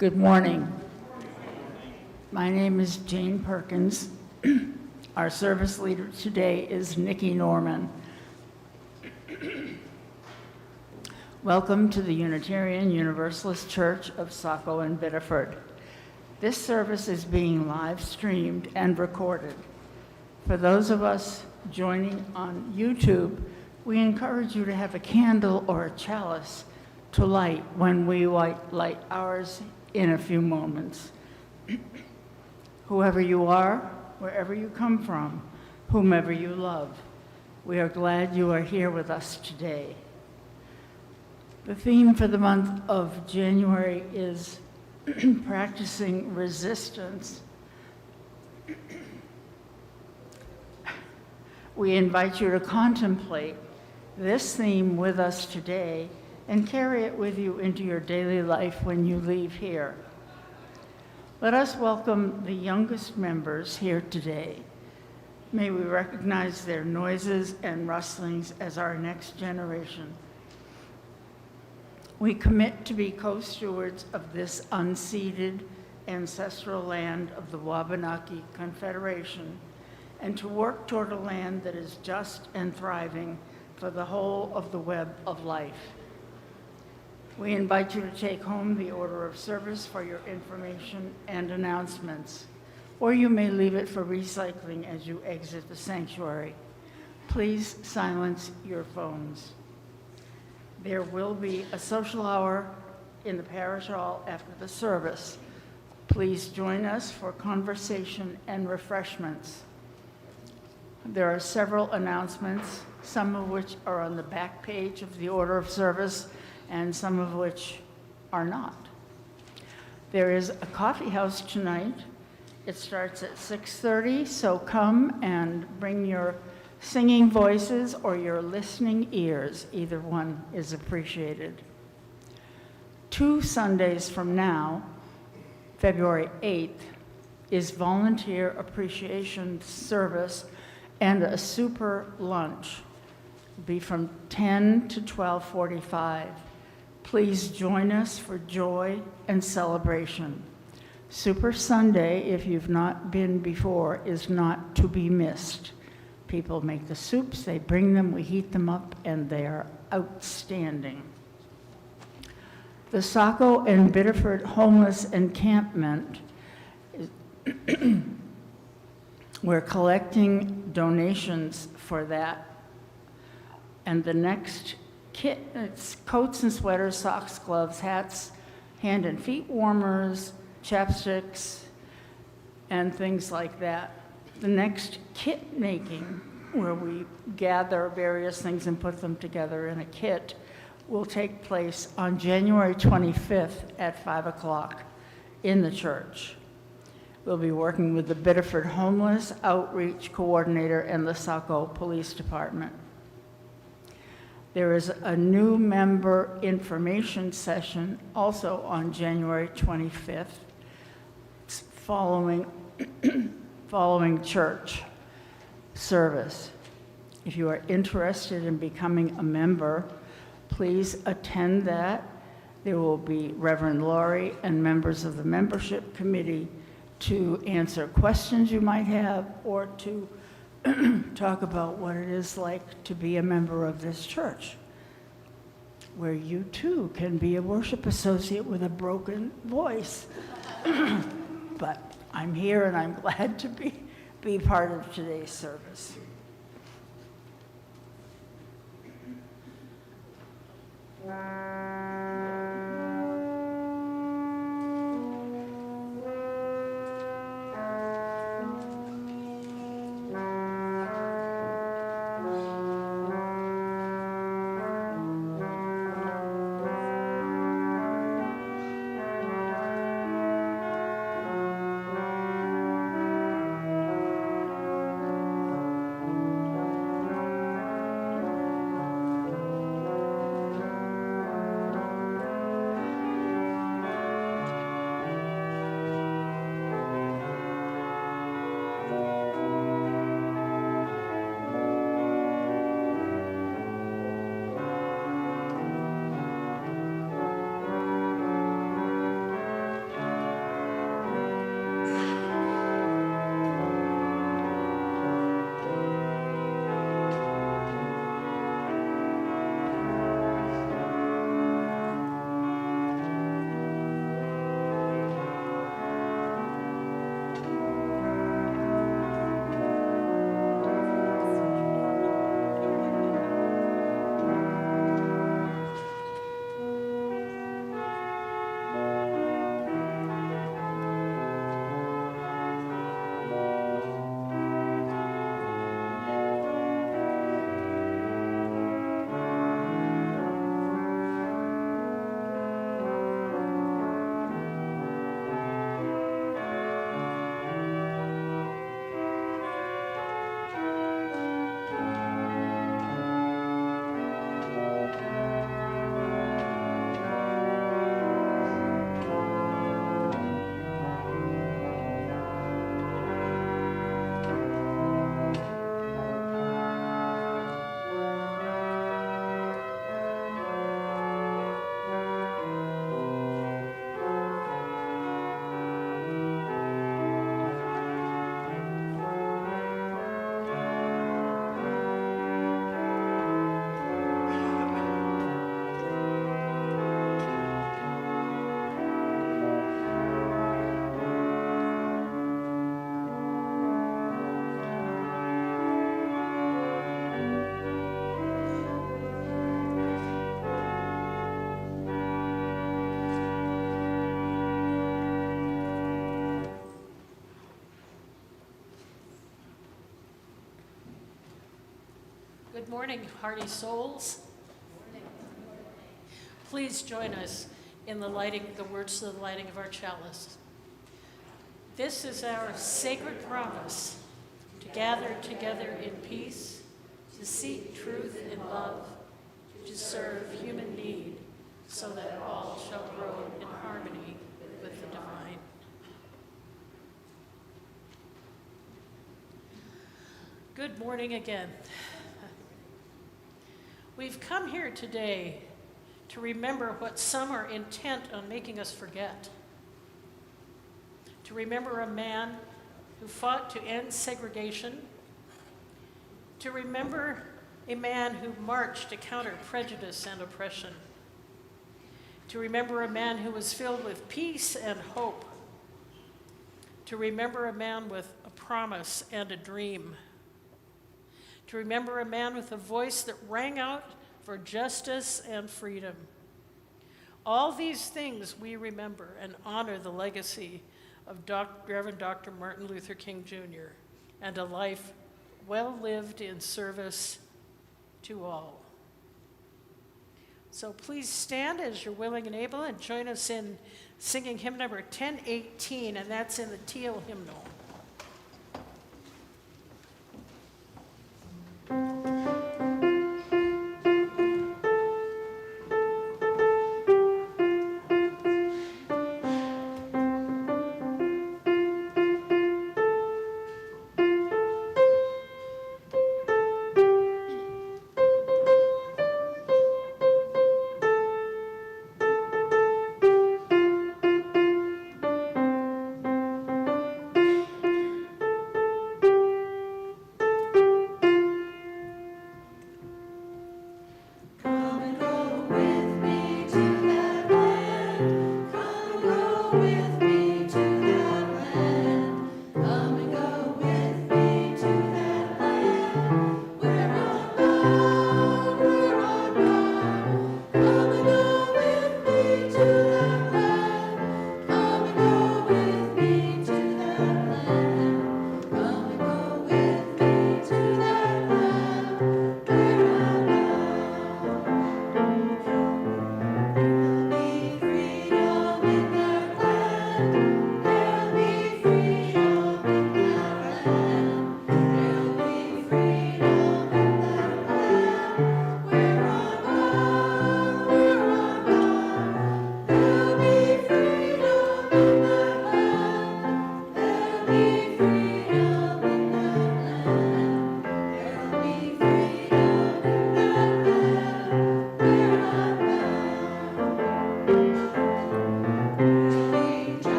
Good morning. My name is Jane Perkins. Our service leader today is Nikki Norman. Welcome to the Unitarian Universalist Church of Saco and Biddeford. This service is being live streamed and recorded. For those of us joining on YouTube, we encourage you to have a candle or a chalice to light when we light ours in a few moments. Whoever you are, wherever you come from, whomever you love, we are glad you are here with us today. The theme for the month of January is practicing resistance. We invite you to contemplate this theme with us today and carry it with you into your daily life when you leave here. Let us welcome the youngest members here today. May we recognize their noises and rustlings as our next generation. We commit to be co-stewards of this unceded ancestral land of the Wabanaki Confederation and to work toward a land that is just and thriving for the whole of the web of life. We invite you to take home the order of service for your information and announcements, or you may leave it for recycling as you exit the sanctuary. Please silence your phones. There will be a social hour in the parish hall after the service. Please join us for conversation and refreshments. There are several announcements, some of which are on the back page of the order of service, and some of which are not. There is a coffee house tonight. It starts at 6:30, so come and bring your singing voices or your listening ears. Either one is appreciated. 2 Sundays from now, February 8th, is Volunteer Appreciation Service and a super lunch. It'll be from 10 to 12:45. Please join us for joy and celebration. Super Sunday, if you've not been before, is not to be missed. People make the soups, they bring them, we heat them up, and they are outstanding. The Saco and Biddeford Homeless Encampment, we're collecting donations for that. And the next kit, it's coats and sweaters, socks, gloves, hats, hand and feet warmers, chapsticks, and things like that. The next kit making, where we gather various things and put them together in a kit, will take place on January 25th at 5 o'clock in the church. We'll be working with the Biddeford Homeless Outreach Coordinator and the Saco Police Department. There is a new member information session also on January 25th, following church service. If you are interested in becoming a member, please attend that. There will be Reverend Laurie and members of the membership committee to answer questions you might have or to talk about what it is like to be a member of this church, where you too can be a worship associate with a broken voice. But I'm here and I'm glad to be part of today's service. Good morning, hearty souls. Please join us in the words of the lighting of our chalice. This is our sacred promise to gather together in peace, to seek truth in love, to serve human need, so that all shall grow in harmony with the divine. Good morning again. We've come here today to remember what some are intent on making us forget. To remember a man who fought to end segregation. To remember a man who marched to counter prejudice and oppression. To remember a man who was filled with peace and hope. To remember a man with a promise and a dream. To remember a man with a voice that rang out for justice and freedom. All these things we remember and honor the legacy of Reverend Dr. Martin Luther King Jr. and a life well lived in service to all. So please stand as you're willing and able and join us in singing hymn number 1018, and that's in the teal hymnal.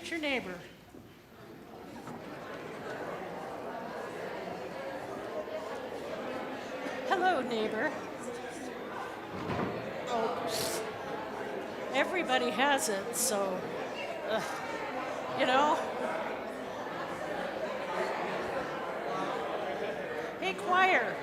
Your neighbor. Hello, neighbor. Oh, everybody has it, so, you know. Hey, choir.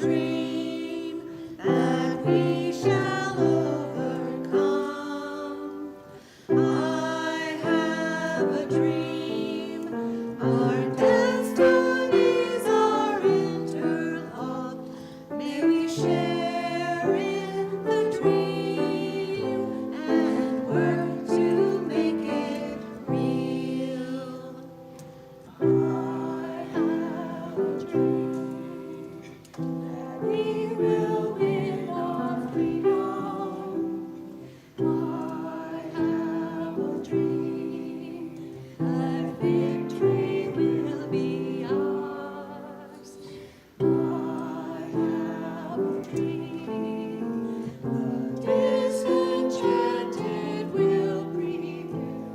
dream that we shall overcome. I have a dream, our destinies are interlocked. May we share in the dream and work to make it real. I have a dream that we will win our freedom. I have a dream that victory will be ours. I have a dream the disenchanted will prevail.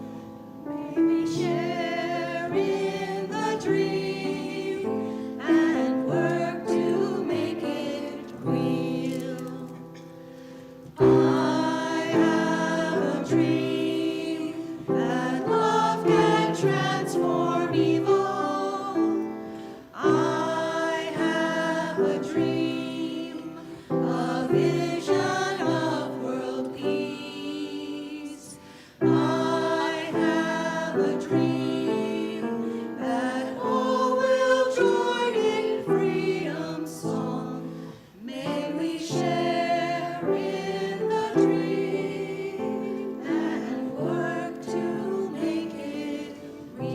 May we share in the dream and work to make it real. I have a dream that love can transform evil. I have a dream, a vision of world peace. I have a dream that all will join in freedom's song. May we share in the dream and work to make it real.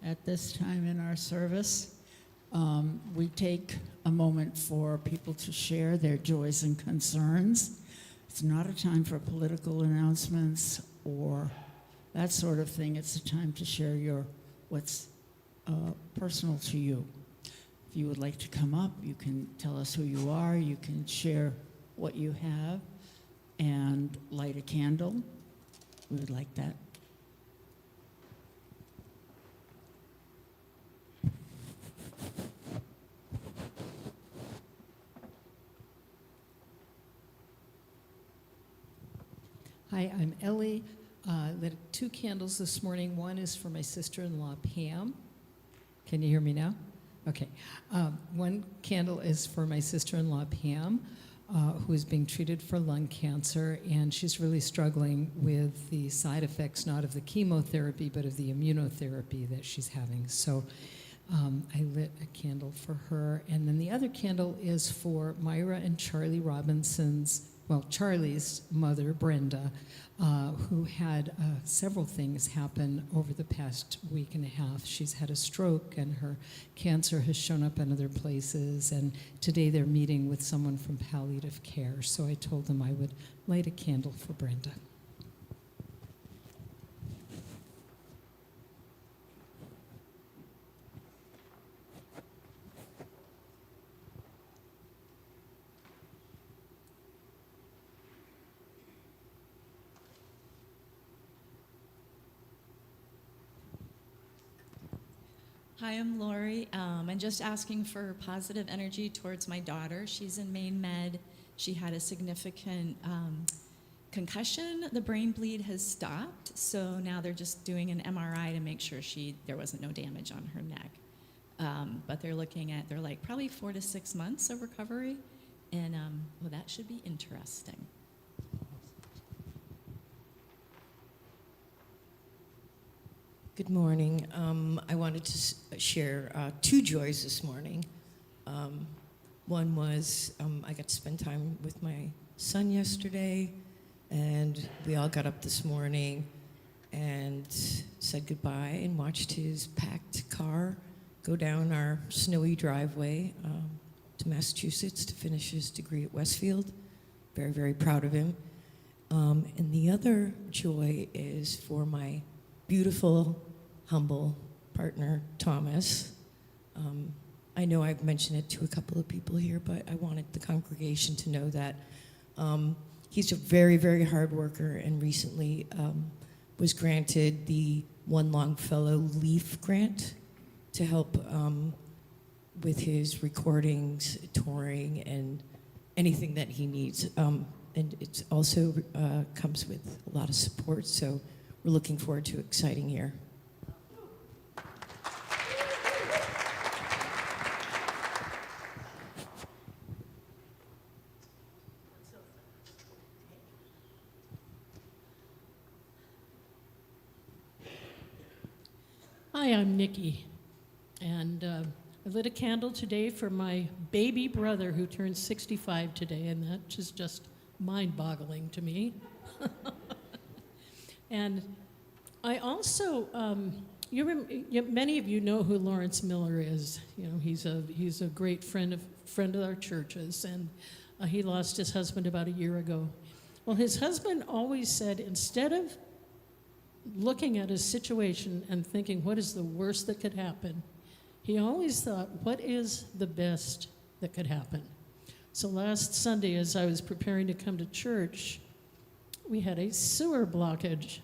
At this time in our service, we take a moment for people to share their joys and concerns. It's not a time for political announcements or that sort of thing. It's a time to share what's personal to you. If you would like to come up, you can tell us who you are. You can share what you have and light a candle. We would like that. Hi, I'm Ellie. Lit 2 candles this morning. One is for my sister-in-law, Pam. Can you hear me now? Okay. One candle is for my sister-in-law, Pam, who is being treated for lung cancer, and she's really struggling with the side effects, not of the chemotherapy, but of the immunotherapy that she's having. So I lit a candle for her. And then the other candle is for Myra and Charlie Robinson's, well, Charlie's mother, Brenda, who had several things happen over the past week and a half. She's had a stroke, and her cancer has shown up in other places, and today they're meeting with someone from palliative care. So I told them I would light a candle for Brenda. Hi, I'm Lori. I'm just asking for positive energy towards my daughter. She's in Maine Med. She had a significant concussion. The brain bleed has stopped, so now they're just doing an MRI to make sure there wasn't no damage on her neck. But they're like probably 4 to 6 months of recovery, and well, that should be interesting. Good morning. I wanted to share 2 joys this morning. One was I got to spend time with my son yesterday, and we all got up this morning and said goodbye and watched his packed car go down our snowy driveway to Massachusetts to finish his degree at Westfield. Very, very proud of him. And the other joy is for my beautiful, humble partner, Thomas. I know I've mentioned it to a couple of people here, but I wanted the congregation to know that he he's a very, very hard worker, and recently was granted the One Longfellow Leaf Grant to help with his recordings, touring, and anything that he needs. And it also comes with a lot of support, so we're looking forward to an exciting year. Hi, I'm Nikki, and I lit a candle today for my baby brother who turns 65 today, and that is just mind-boggling to me. And I also, many of you know who Lawrence Miller is. You know, he's a great friend of our churches, and he lost his husband about a year ago. Well, his husband always said, instead of looking at his situation and thinking, what is the worst that could happen? He always thought, what is the best that could happen? So last Sunday, as I was preparing to come to church, we had a sewer blockage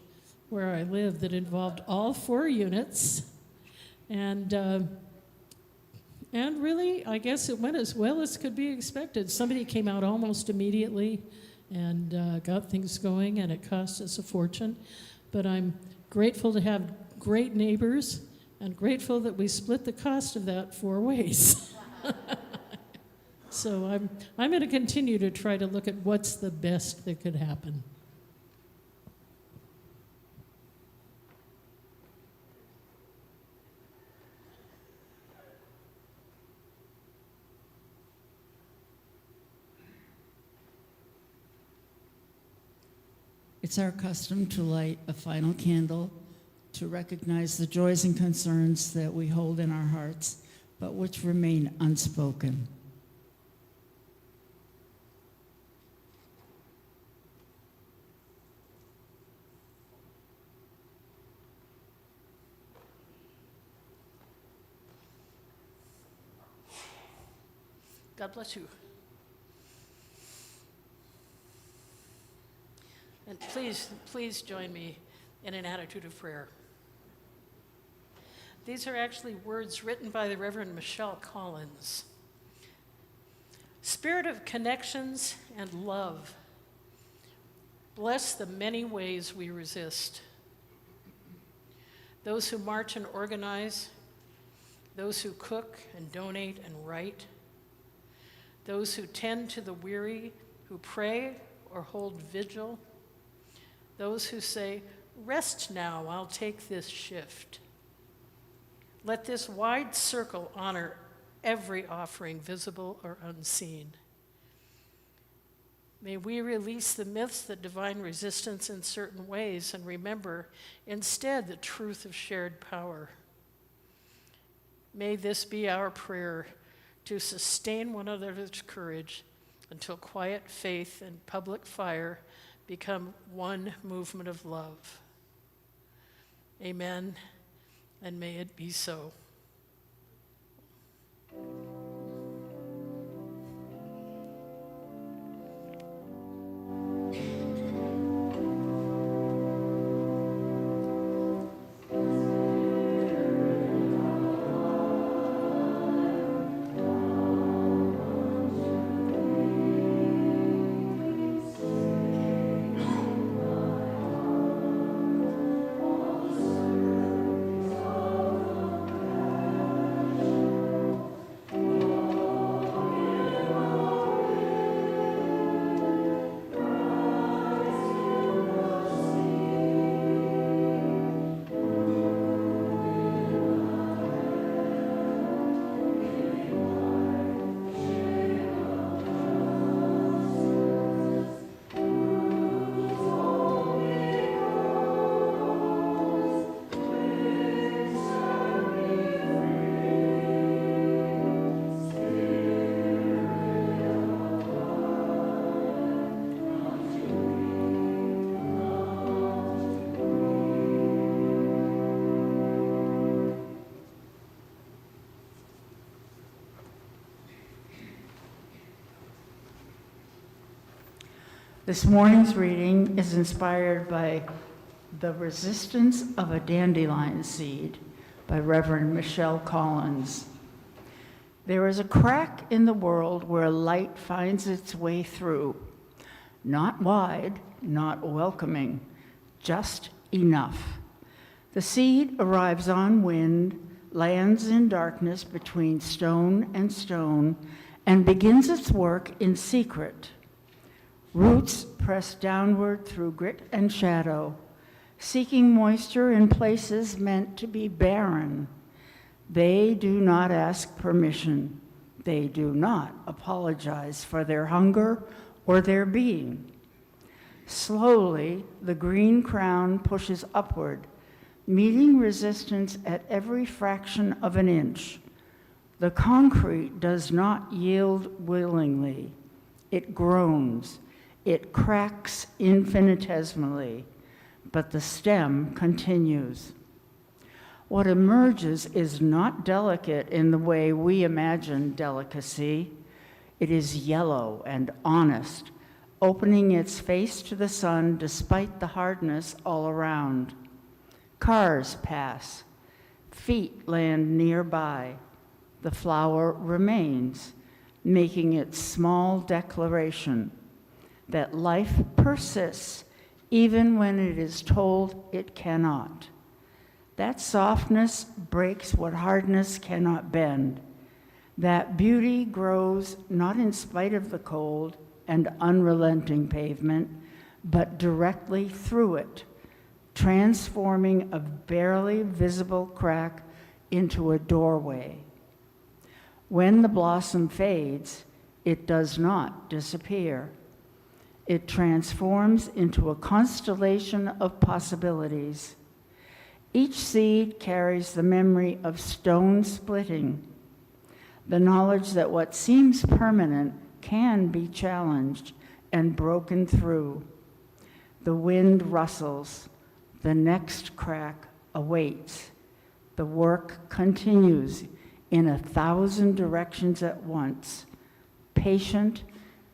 where I live that involved all 4 units. And really, I guess it went as well as could be expected. Somebody came out almost immediately and got things going, and it cost us a fortune. But I'm grateful to have great neighbors and grateful that we split the cost of that 4 ways. So I'm going to continue to try to look at what's the best that could happen. It's our custom to light a final candle to recognize the joys and concerns that we hold in our hearts, but which remain unspoken. God bless you. And please join me in an attitude of prayer. These are actually words written by the Reverend Michelle Collins. Spirit of connections and love, bless the many ways we resist. Those who march and organize, those who cook and donate and write, those who tend to the weary, who pray or hold vigil, those who say, rest now, I'll take this shift. Let this wide circle honor every offering, visible or unseen. May we release the myths that divine resistance in certain ways and remember instead the truth of shared power. May this be our prayer to sustain one another's courage until quiet faith and public fire become one movement of love. Amen, and may it be so. This morning's reading is inspired by The Resistance of a Dandelion Seed by Reverend Michelle Collins. There is a crack in the world where light finds its way through. Not wide, not welcoming, just enough. The seed arrives on wind, lands in darkness between stone and stone, and begins its work in secret. Roots press downward through grit and shadow, seeking moisture in places meant to be barren. They do not ask permission. They do not apologize for their hunger or their being. Slowly, the green crown pushes upward, meeting resistance at every fraction of an inch. The concrete does not yield willingly. It groans. It cracks infinitesimally, but the stem continues. What emerges is not delicate in the way we imagine delicacy. It is yellow and honest, opening its face to the sun despite the hardness all around. Cars pass. Feet land nearby. The flower remains, making its small declaration that life persists even when it is told it cannot. That softness breaks what hardness cannot bend. That beauty grows not in spite of the cold and unrelenting pavement, but directly through it, transforming a barely visible crack into a doorway. When the blossom fades, it does not disappear. It transforms into a constellation of possibilities. Each seed carries the memory of stone splitting, the knowledge that what seems permanent can be challenged and broken through. The wind rustles. The next crack awaits. The work continues in 1,000 directions at once, patient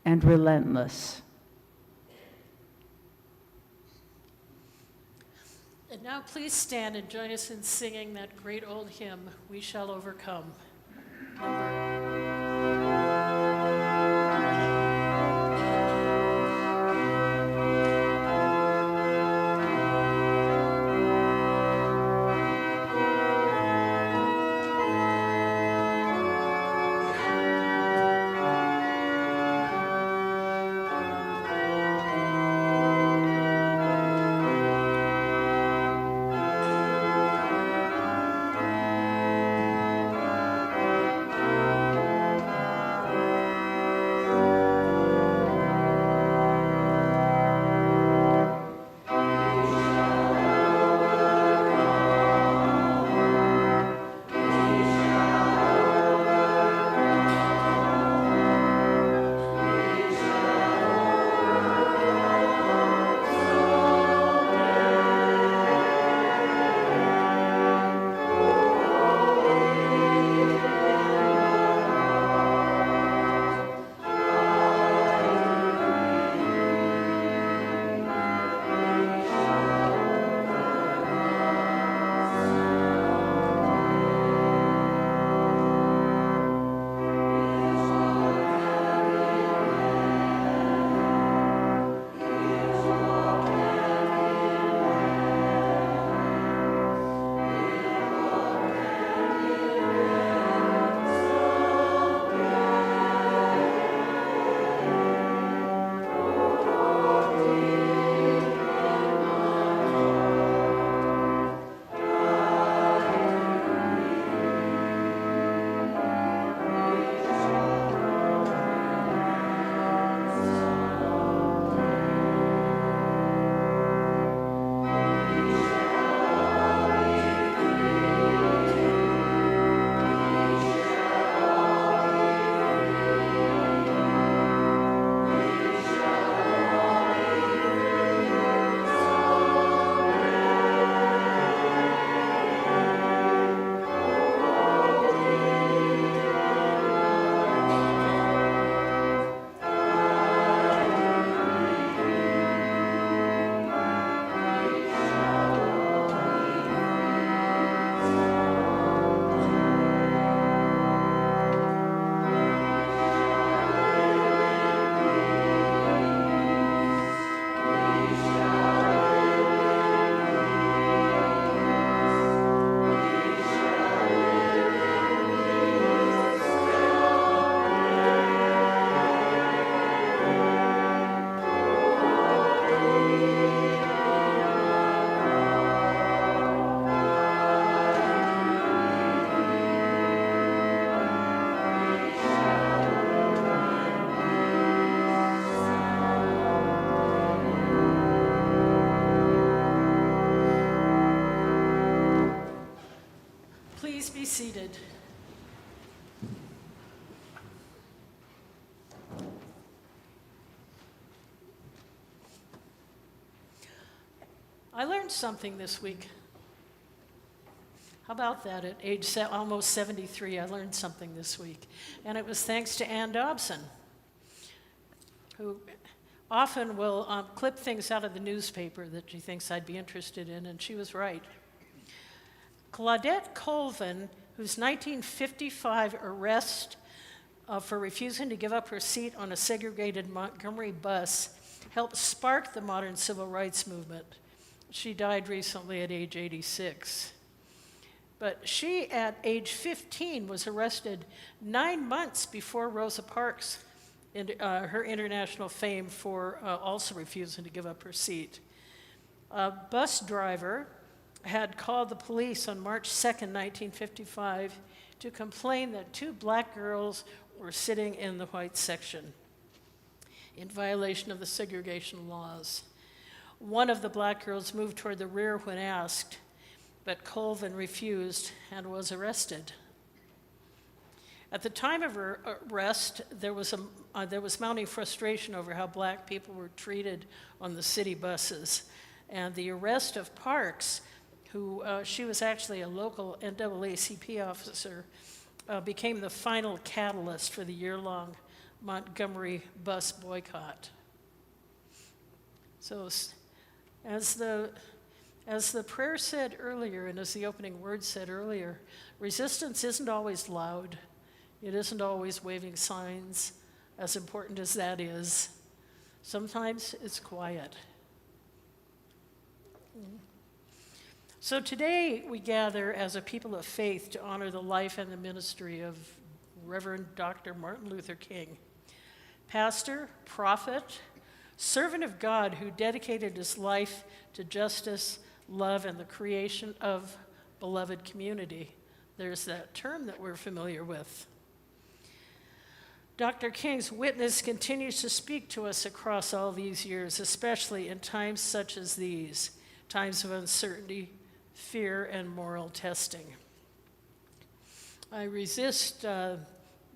and relentless. And now please stand and join us in singing that great old hymn, We Shall Overcome. We seated. I learned something this week. How about that? At age almost 73, I learned something this week. And it was thanks to Ann Dobson, who often will clip things out of the newspaper that she thinks I'd be interested in, and she was right. Claudette Colvin, whose 1955 arrest for refusing to give up her seat on a segregated Montgomery bus helped spark the modern civil rights movement. She died recently at age 86. But she, at age 15, was arrested 9 months before Rosa Parks, her international fame for also refusing to give up her seat. A bus driver had called the police on March 2nd, 1955, to complain that 2 black girls were sitting in the white section in violation of the segregation laws. One of the black girls moved toward the rear when asked, but Colvin refused and was arrested. At the time of her arrest, there was mounting frustration over how black people were treated on the city buses. And the arrest of Parks, who she was actually a local NAACP officer, became the final catalyst for the year-long Montgomery bus boycott. So as the prayer said earlier, and as the opening words said earlier, resistance isn't always loud. It isn't always waving signs, as important as that is. Sometimes it's quiet. So today we gather as a people of faith to honor the life and the ministry of Reverend Dr. Martin Luther King, pastor, prophet, servant of God who dedicated his life to justice, love, and the creation of beloved community. There's that term that we're familiar with. Dr. King's witness continues to speak to us across all these years, especially in times such as these, times of uncertainty, fear, and moral testing. I resist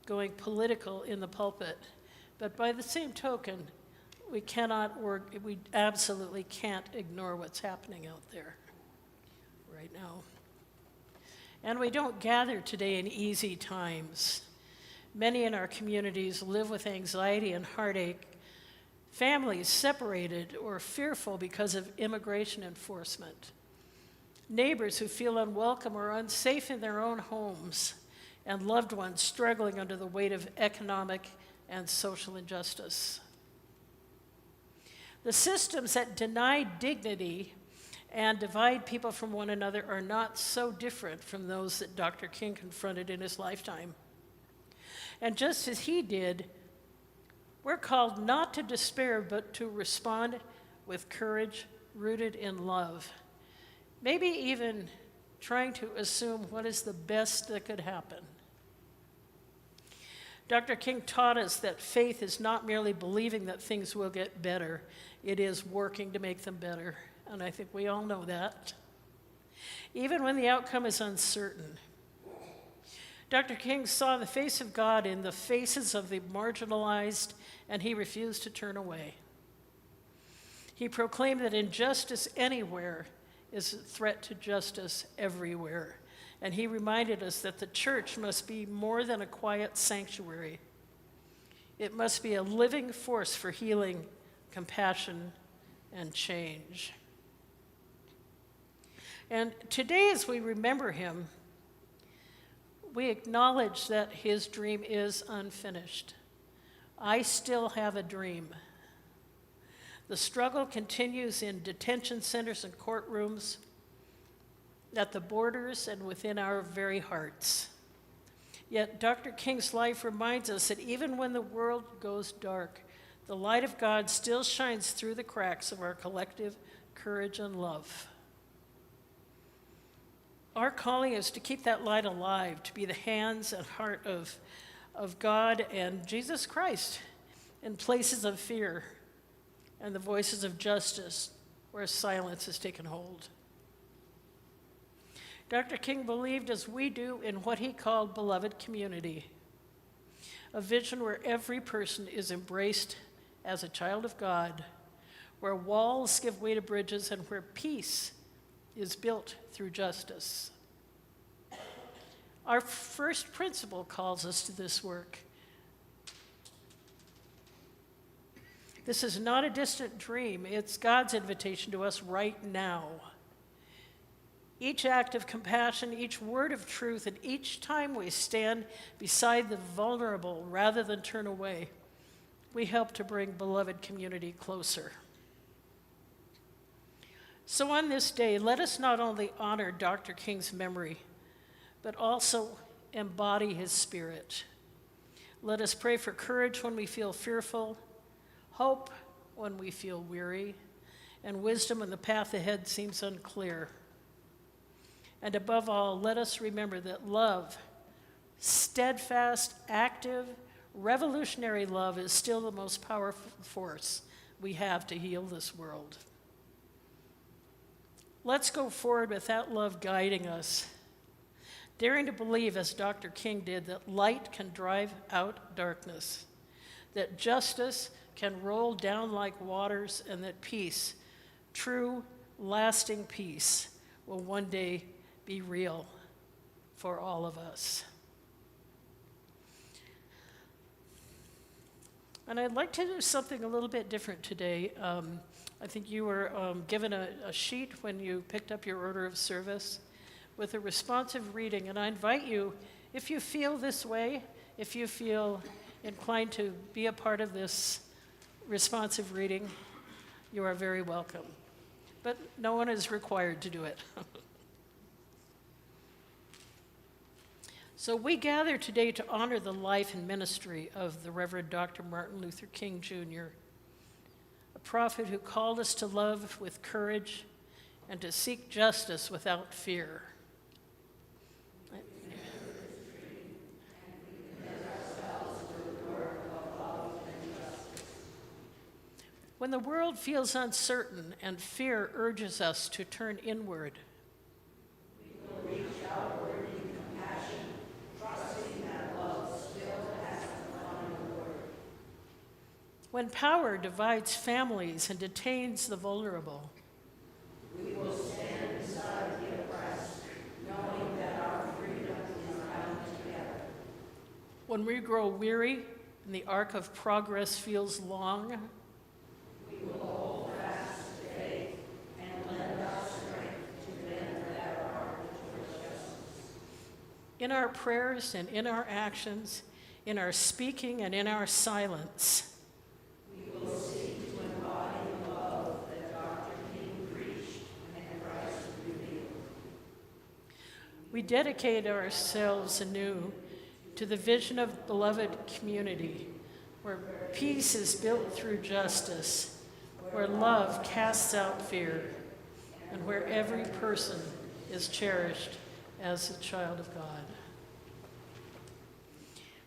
going political in the pulpit, but by the same token, we absolutely can't ignore what's happening out there right now. And we don't gather today in easy times. Many in our communities live with anxiety and heartache, families separated or fearful because of immigration enforcement, neighbors who feel unwelcome or unsafe in their own homes, and loved ones struggling under the weight of economic and social injustice. The systems that deny dignity and divide people from one another are not so different from those that Dr. King confronted in his lifetime. And just as he did, we're called not to despair, but to respond with courage rooted in love. Maybe even trying to assume what is the best that could happen. Dr. King taught us that faith is not merely believing that things will get better, it is working to make them better. And I think we all know that. Even when the outcome is uncertain. Dr. King saw the face of God in the faces of the marginalized, and he refused to turn away. He proclaimed that injustice anywhere is a threat to justice everywhere. And he reminded us that the church must be more than a quiet sanctuary. It must be a living force for healing, compassion, and change. And today, as we remember him, we acknowledge that his dream is unfinished. I still have a dream. The struggle continues in detention centers and courtrooms, at the borders, and within our very hearts. Yet Dr. King's life reminds us that even when the world goes dark, the light of God still shines through the cracks of our collective courage and love. Our calling is to keep that light alive, to be the hands and heart of God and Jesus Christ in places of fear and the voices of justice where silence has taken hold. Dr. King believed, as we do, in what he called beloved community, a vision where every person is embraced as a child of God, where walls give way to bridges, and where peace is built through justice. Our first principle calls us to this work. This is not a distant dream. It's God's invitation to us right now. Each act of compassion, each word of truth, and each time we stand beside the vulnerable rather than turn away, we help to bring beloved community closer. So on this day, let us not only honor Dr. King's memory, but also embody his spirit. Let us pray for courage when we feel fearful, hope when we feel weary, and wisdom when the path ahead seems unclear. And above all, let us remember that love, steadfast, active, revolutionary love, is still the most powerful force we have to heal this world. Let's go forward with that love guiding us, daring to believe, as Dr. King did, that light can drive out darkness, that justice can roll down like waters, and that peace, true, lasting peace, will one day be real for all of us. And I'd like to do something a little bit different today. I think you were given a sheet when you picked up your order of service with a responsive reading. And I invite you, if you feel this way, if you feel inclined to be a part of this responsive reading, you are very welcome. But no one is required to do it. So we gather today to honor the life and ministry of the Reverend Dr. Martin Luther King, Jr., a prophet who called us to love with courage and to seek justice without fear. When the world feels uncertain and fear urges us to turn inward, when power divides families and detains the vulnerable, we will stand beside the oppressed, knowing that our freedom is bound together. When we grow weary and the arc of progress feels long, we will hold fast to faith and lend our strength to men that are ardent towards justice. In our prayers and in our actions, in our speaking and in our silence, we will seek to embody the love that Dr. King preached and Christ revealed. We dedicate ourselves anew to the vision of beloved community, where peace is built through justice, where love casts out fear, and where every person is cherished as a child of God.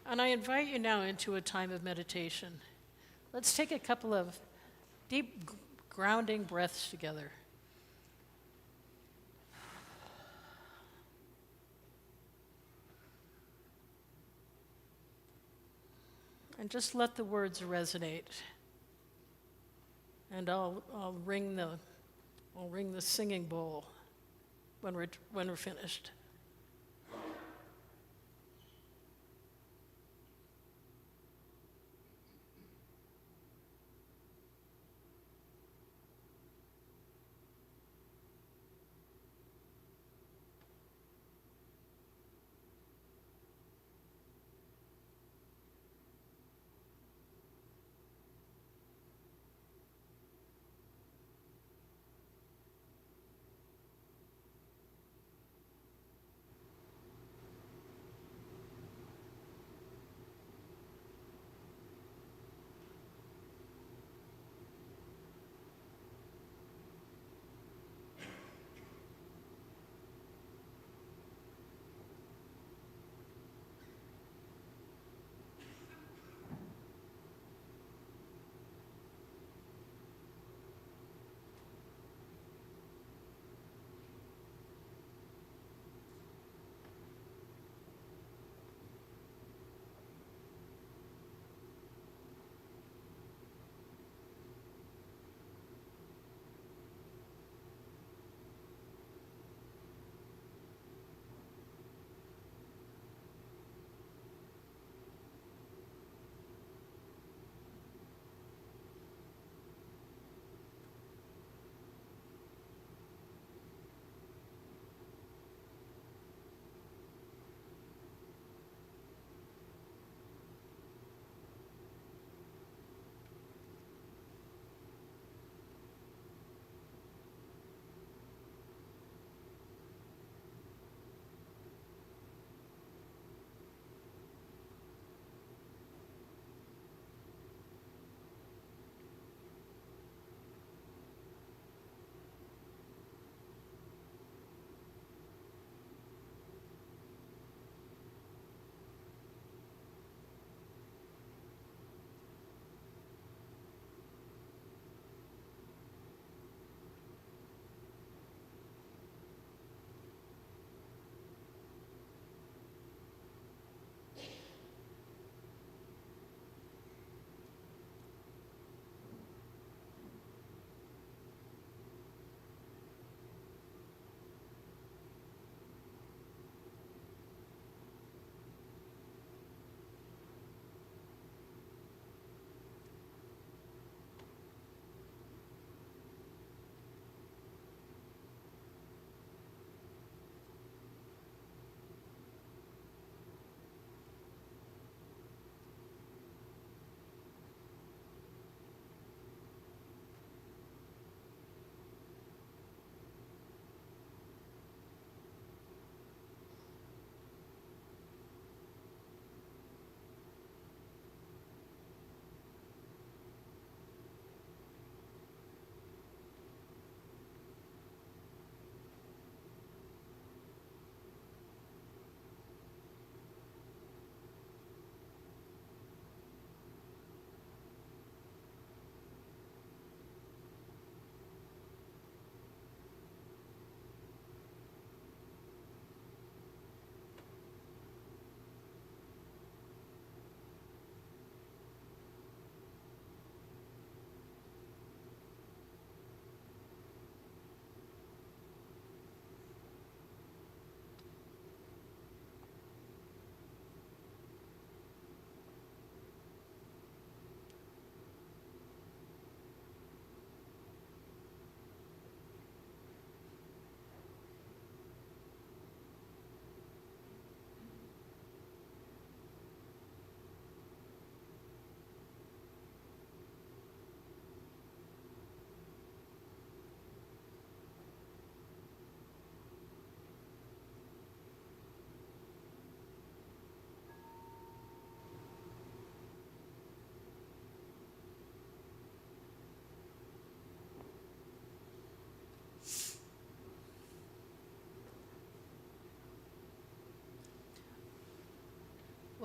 And I invite you now into a time of meditation. Let's take a couple of deep, grounding breaths together. And just let the words resonate. And I'll ring the singing bowl when we're finished.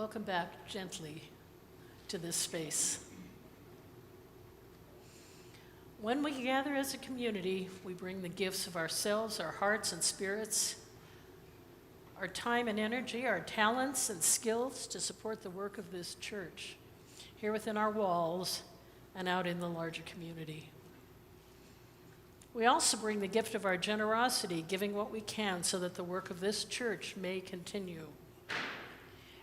welcome back gently to this space. When we gather as a community, we bring the gifts of ourselves, our hearts and spirits, our time and energy, our talents and skills to support the work of this church, here within our walls and out in the larger community. We also bring the gift of our generosity, giving what we can so that the work of this church may continue.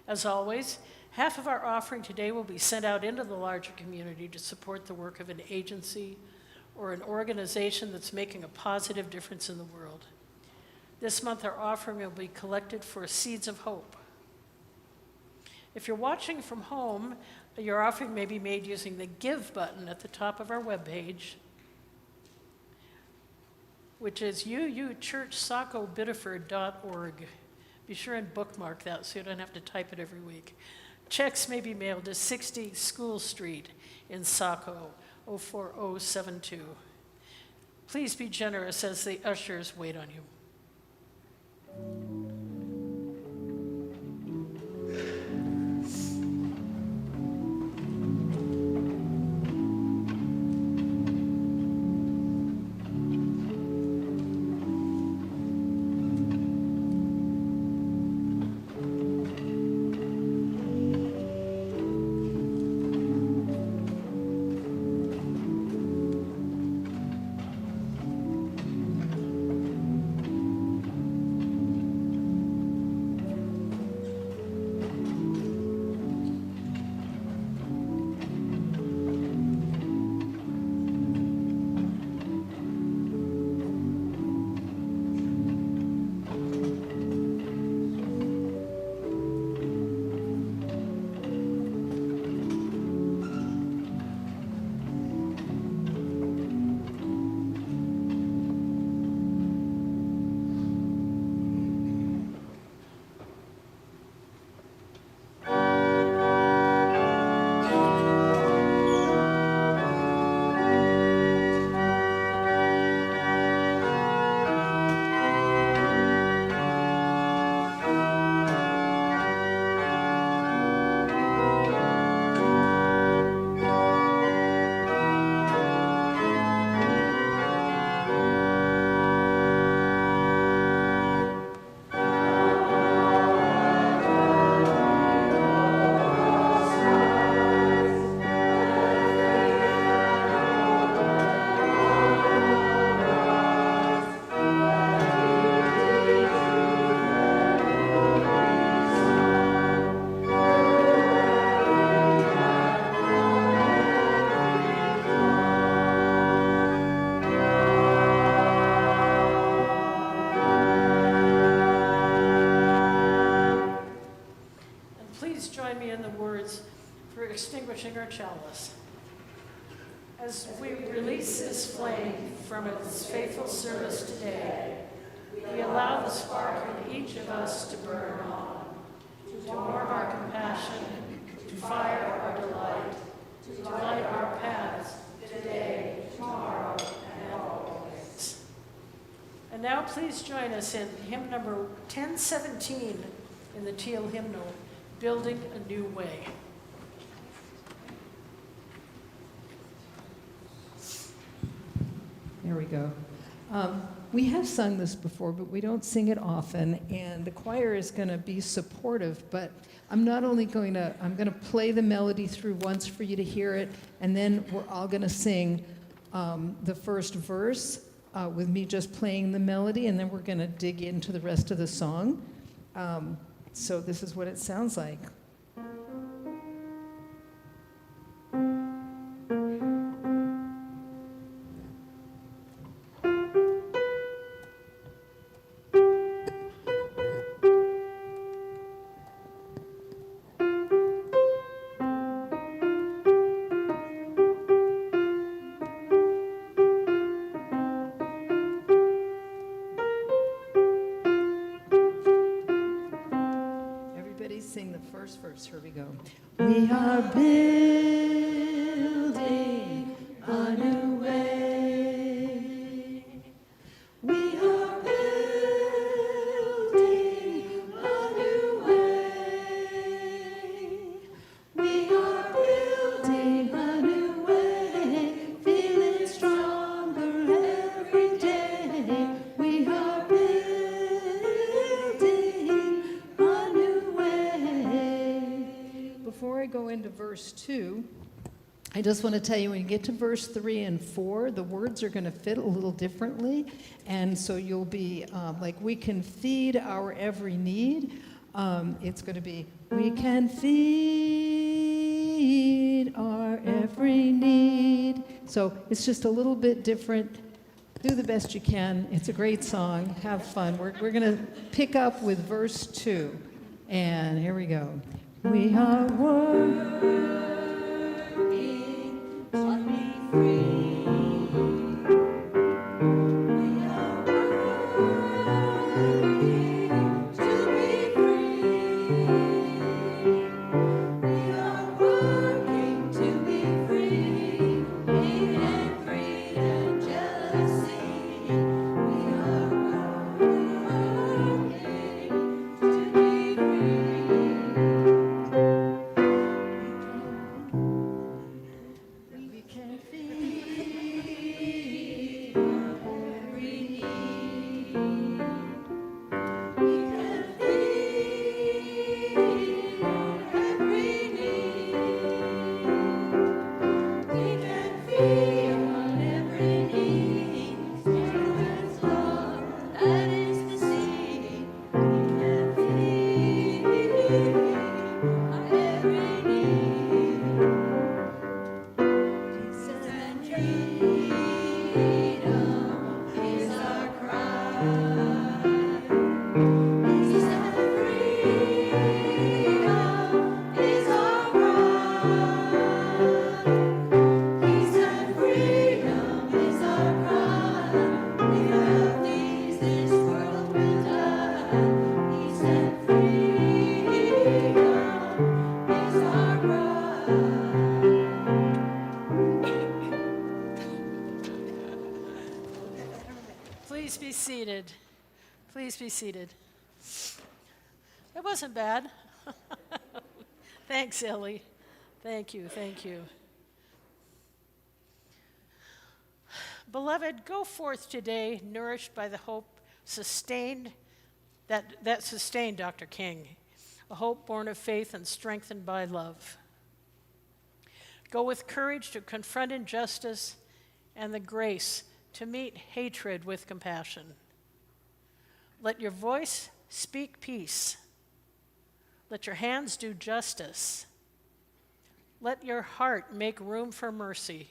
As always, half of our offering today will be sent out into the larger community to support the work of an agency or an organization that's making a positive difference in the world. This month, our offering will be collected for Seeds of Hope. If you're watching from home, your offering may be made using the Give button at the top of our webpage, which is uuchurchsacobiddeford.org. Be sure and bookmark that so you don't have to type it every week. Checks may be mailed to 60 School Street in Saco, 04072. Please be generous as the ushers wait on you. Extinguishing our chalice. As we release this flame from its faithful service today, we allow the spark in each of us to burn on, to warm our compassion, to fire our delight, to light our paths today, tomorrow, and always. And now please join us in hymn number 1017 in the Teal hymnal, Building a New Way. There we go. We have sung this before, but we don't sing it often, and the choir is going to be supportive, but I'm going to play the melody through once for you to hear it, and then we're all going to sing the first verse with me just playing the melody, and then we're going to dig into the rest of the song. So this is what it sounds like. Sing the first verse. Here we go. We are building a new way. We are building a new way. verse 2, I just want to tell you, when you get to verse 3 and 4, the words are going to fit a little differently. And so you'll be like, we can feed our every need. It's going to be, we can feed our every need. So it's just a little bit different. Do the best you can. It's a great song. Have fun. We're going to pick up with verse 2. And here we go. We are working to be free. We are working to be free. We are working to be free. Hate and greed and jealousy. We are working to be free. We can feed Every need. We can feed every need. We can feed on every need. Spirit's love, that is the seed. We can feed on every need. Peace and freedom is our cry. Peace and freedom is our cry. Peace and freedom is our cry. Without these, this world will die. Peace and freedom is our cry. Please be seated. Please be seated. It wasn't bad. Thanks, Ellie. Thank you, thank you. Beloved, go forth today nourished by the hope sustained that sustained Dr. King, a hope born of faith and strengthened by love. Go with courage to confront injustice and the grace to meet hatred with compassion. Let your voice speak peace. Let your hands do justice. Let your heart make room for mercy.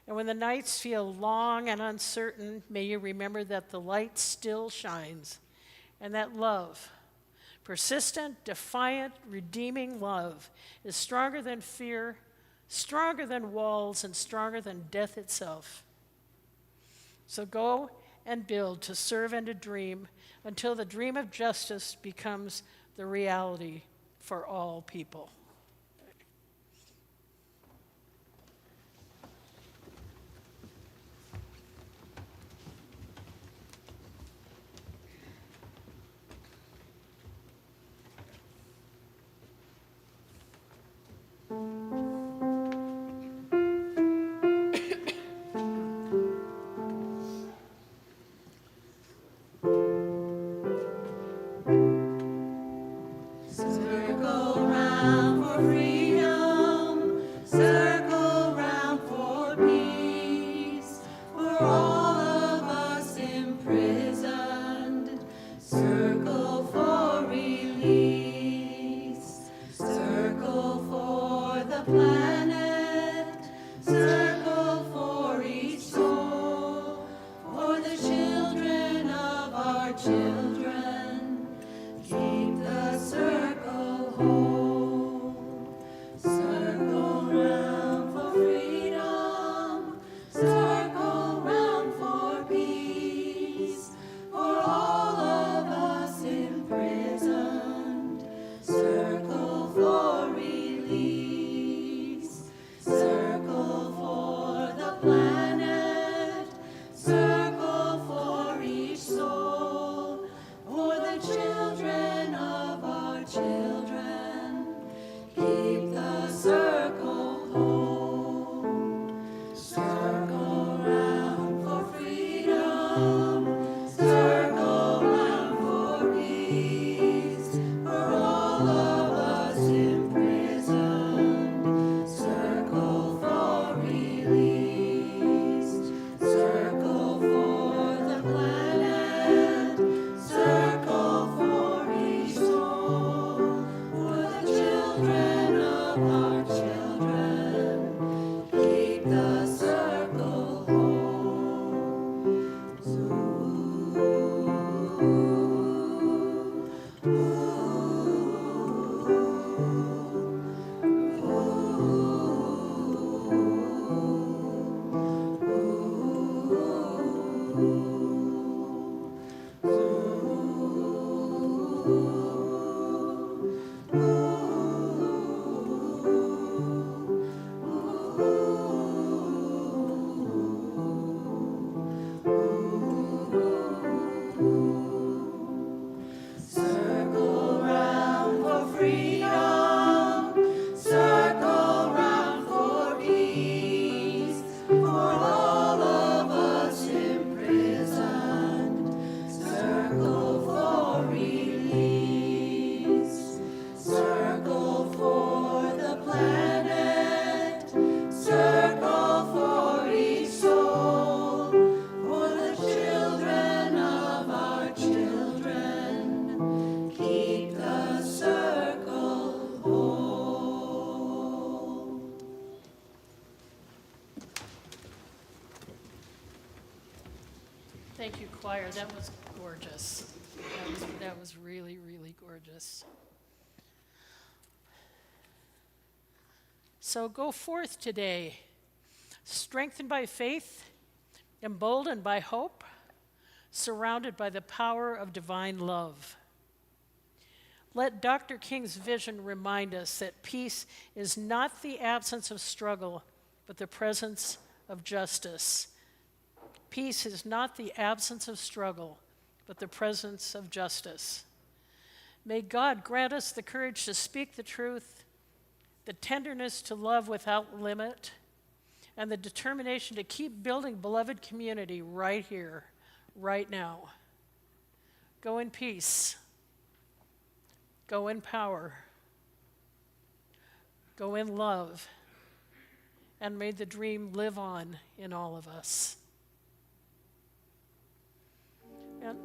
And when the nights feel long and uncertain, may you remember that the light still shines, and that love, persistent, defiant, redeeming love, is stronger than fear, stronger than walls, and stronger than death itself. So go and build to serve and to dream until the dream of justice becomes the reality for all people. Circle round Thank you, choir. That was gorgeous. That was really, really gorgeous. So go forth today, strengthened by faith, emboldened by hope, surrounded by the power of divine love. Let Dr. King's vision remind us that peace is not the absence of struggle, but the presence of justice. Peace is not the absence of struggle, but the presence of justice. May God grant us the courage to speak the truth, the tenderness to love without limit, and the determination to keep building beloved community right here, right now. Go in peace. Go in power. Go in love. And may the dream live on in all of us. And